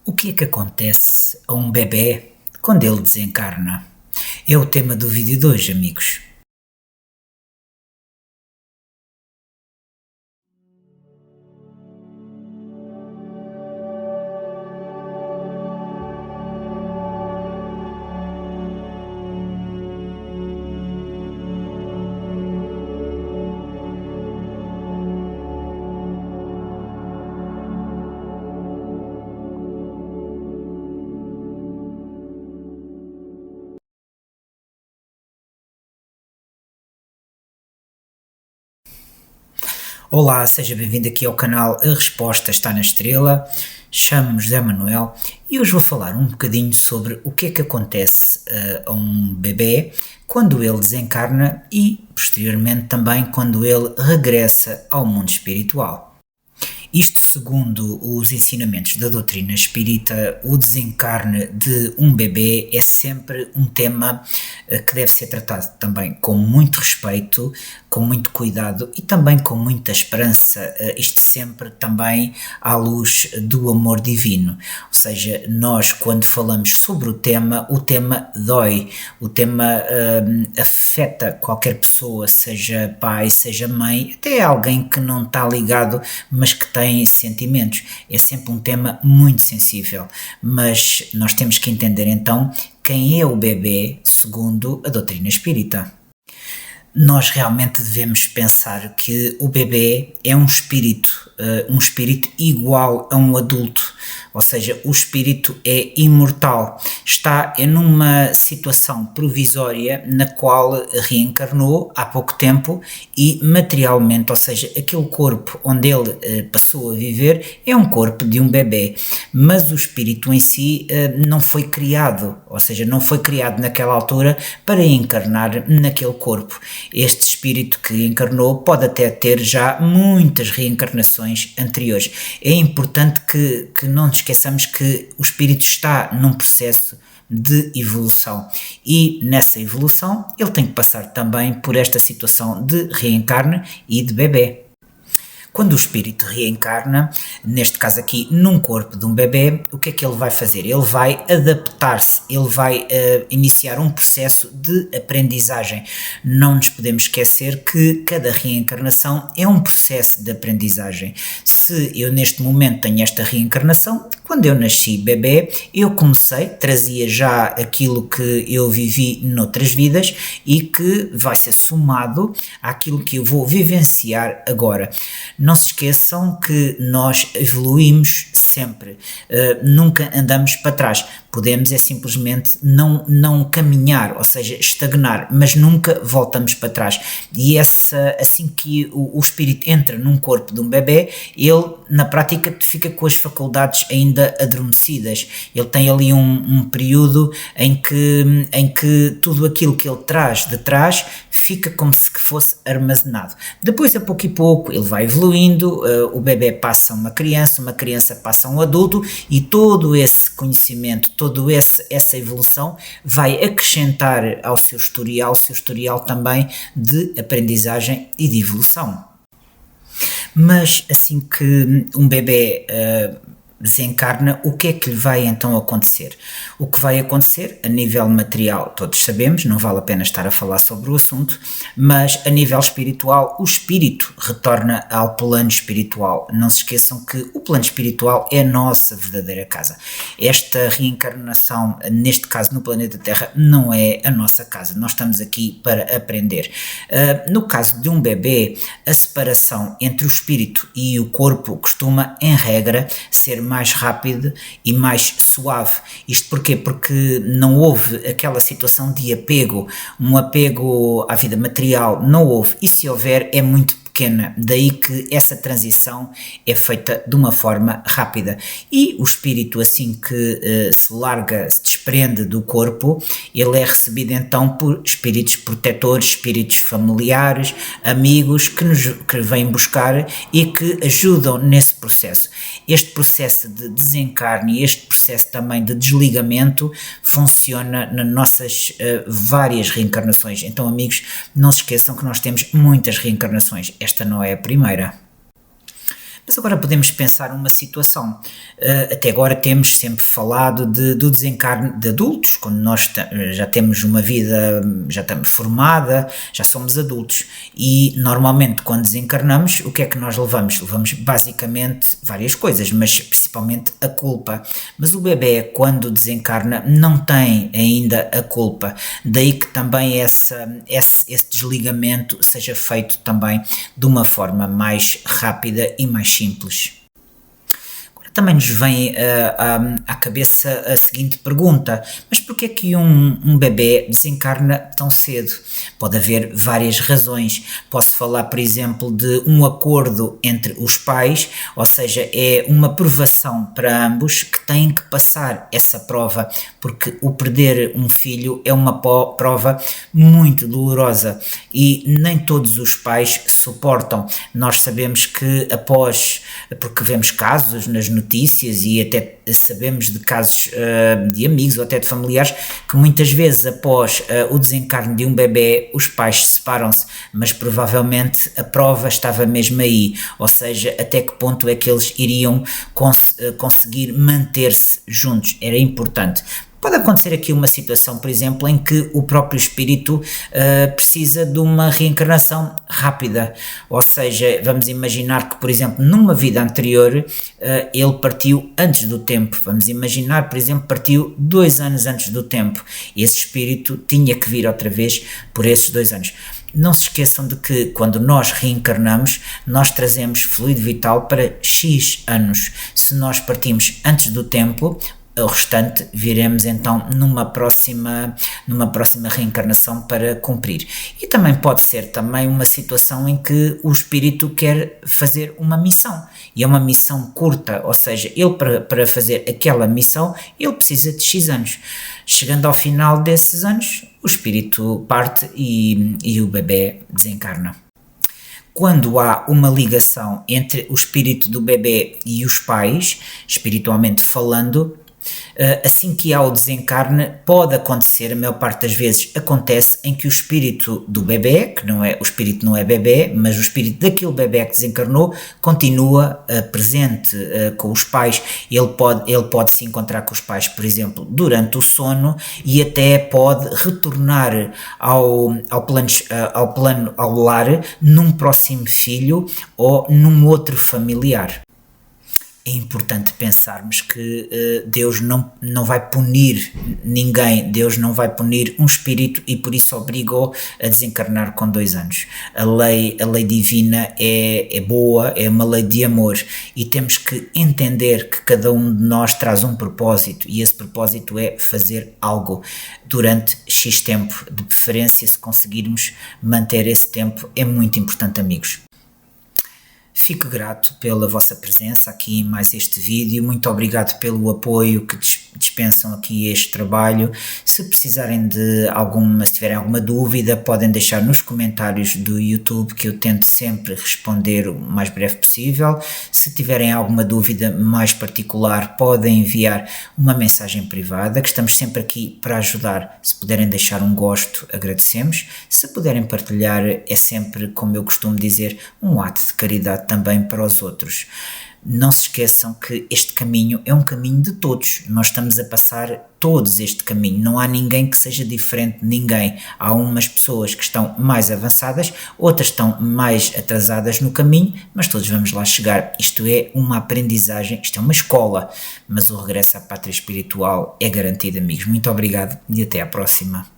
O que é que acontece a um bebê quando ele desencarna? É o tema do vídeo de hoje, amigos. Olá, seja bem-vindo aqui ao canal A Resposta Está na Estrela. Chamo-me José Manuel e hoje vou falar um bocadinho sobre o que é que acontece a um bebê quando ele desencarna e, posteriormente, também quando ele regressa ao mundo espiritual. Isto segundo os ensinamentos da doutrina espírita, o desencarne de um bebê é sempre um tema que deve ser tratado também com muito respeito, com muito cuidado e também com muita esperança, isto sempre também à luz do amor divino. Ou seja, nós quando falamos sobre o tema dói, o tema afeta qualquer pessoa, seja pai, seja mãe, até alguém que não está ligado, mas que tem sentimentos. É sempre um tema muito sensível, mas nós temos que entender então quem é o bebê segundo a doutrina espírita. Nós realmente devemos pensar que o bebê é um espírito igual a um adulto, ou seja, o espírito é imortal, está numa situação provisória na qual reencarnou há pouco tempo e materialmente, ou seja, aquele corpo onde ele passou a viver é um corpo de um bebê, mas o espírito em si não foi criado, ou seja, não foi criado naquela altura para encarnar naquele corpo. Este espírito que encarnou pode até ter já muitas reencarnações anteriores. É importante que não nos esqueçamos que o espírito está num processo de evolução e nessa evolução ele tem que passar também por esta situação de reencarne e de bebê. Quando o espírito reencarna, neste caso aqui num corpo de um bebê, o que é que ele vai fazer? Ele vai adaptar-se, ele vai iniciar um processo de aprendizagem. Não nos podemos esquecer que cada reencarnação é um processo de aprendizagem. Se eu neste momento tenho esta reencarnação, quando eu nasci bebê, eu trazia já aquilo que eu vivi noutras vidas e que vai ser somado àquilo que eu vou vivenciar agora. Não se esqueçam que nós evoluímos sempre, nunca andamos para trás. Podemos simplesmente não caminhar, ou seja, estagnar, mas nunca voltamos para trás. E assim que o espírito entra num corpo de um bebê, ele na prática fica com as faculdades ainda adormecidas. Ele tem ali um período em que tudo aquilo que ele traz de trás fica como se fosse armazenado. Depois, a pouco e pouco, ele vai evoluindo, o bebê passa a uma criança passa a um adulto e todo esse conhecimento, essa evolução vai acrescentar ao seu historial também de aprendizagem e de evolução. Mas assim que um bebê desencarna, o que é que lhe vai então acontecer? O que vai acontecer a nível material, todos sabemos, não vale a pena estar a falar sobre o assunto, mas a nível espiritual, o espírito retorna ao plano espiritual. Não se esqueçam que o plano espiritual é a nossa verdadeira casa. Esta reencarnação, neste caso no planeta Terra, não é a nossa casa. Nós estamos aqui para aprender. No caso de um bebê, a separação entre o espírito e o corpo costuma, em regra, ser mais rápido e mais suave. Isto porquê? Porque não houve aquela situação de apego, um apego à vida material, não houve, e se houver é muito pequena, daí que essa transição é feita de uma forma rápida e o espírito assim que se desprende do corpo, ele é recebido então por espíritos protetores, espíritos familiares, amigos que vêm buscar e que ajudam nesse processo. Este processo de desencarne e este processo também de desligamento funciona nas nossas várias reencarnações. Então, amigos, não se esqueçam que nós temos muitas reencarnações. Esta não é a primeira. Mas agora podemos pensar numa situação. Até agora temos sempre falado do desencarne de adultos, quando nós já temos uma vida, já estamos formada, já somos adultos. E normalmente quando desencarnamos, o que é que nós levamos? Levamos basicamente várias coisas, mas principalmente a culpa. Mas o bebê, quando desencarna, não tem ainda a culpa. Daí que também esse desligamento seja feito também de uma forma mais rápida e mais simples. Também nos vem à cabeça a seguinte pergunta: mas porquê é que um bebê desencarna tão cedo? Pode haver várias razões. Posso falar, por exemplo, de um acordo entre os pais, ou seja, é uma provação para ambos que têm que passar essa prova, porque o perder um filho é uma prova muito dolorosa e nem todos os pais suportam. Nós sabemos que porque vemos casos nas notícias e até sabemos de casos de amigos ou até de familiares que muitas vezes após o desencarne de um bebê os pais separam-se, mas provavelmente a prova estava mesmo aí, ou seja, até que ponto é que eles iriam conseguir manter-se juntos, era importante. Pode acontecer aqui uma situação, por exemplo, em que o próprio espírito precisa de uma reencarnação rápida, ou seja, vamos imaginar que, por exemplo, numa vida anterior ele partiu antes do tempo, vamos imaginar, por exemplo, partiu 2 anos antes do tempo, esse espírito tinha que vir outra vez por esses 2 anos. Não se esqueçam de que quando nós reencarnamos, nós trazemos fluido vital para X anos. Se nós partimos antes do tempo, o restante viremos então numa próxima reencarnação para cumprir. E também pode ser também uma situação em que o espírito quer fazer uma missão, e é uma missão curta, ou seja, ele para fazer aquela missão, ele precisa de X anos. Chegando ao final desses anos, o espírito parte e o bebê desencarna. Quando há uma ligação entre o espírito do bebê e os pais, espiritualmente falando, assim que há o desencarne, pode acontecer, a maior parte das vezes acontece, em que o espírito do bebê, que não é, o espírito não é bebê, mas o espírito daquele bebê que desencarnou, continua presente com os pais. Ele pode se encontrar com os pais, por exemplo, durante o sono, e até pode retornar ao lar num próximo filho ou num outro familiar. É importante pensarmos que Deus não vai punir ninguém, Deus não vai punir um espírito e por isso obrigou a desencarnar com 2 anos. A lei divina é boa, é uma lei de amor e temos que entender que cada um de nós traz um propósito e esse propósito é fazer algo durante X tempo, de preferência se conseguirmos manter esse tempo, é muito importante, amigos. Fico grato pela vossa presença aqui em mais este vídeo, muito obrigado pelo apoio que dispensam aqui este trabalho. Se precisarem de se tiverem alguma dúvida, podem deixar nos comentários do YouTube que eu tento sempre responder o mais breve possível. Se tiverem alguma dúvida mais particular, podem enviar uma mensagem privada, que estamos sempre aqui para ajudar. Se puderem deixar um gosto, agradecemos. Se puderem partilhar, é sempre, como eu costumo dizer, um ato de caridade também para os outros. Não se esqueçam que este caminho é um caminho de todos, nós estamos a passar todos este caminho, não há ninguém que seja diferente de ninguém. Há umas pessoas que estão mais avançadas, outras estão mais atrasadas no caminho, mas todos vamos lá chegar. Isto é uma aprendizagem, isto é uma escola, mas o regresso à pátria espiritual é garantido, amigos. Muito obrigado e até à próxima.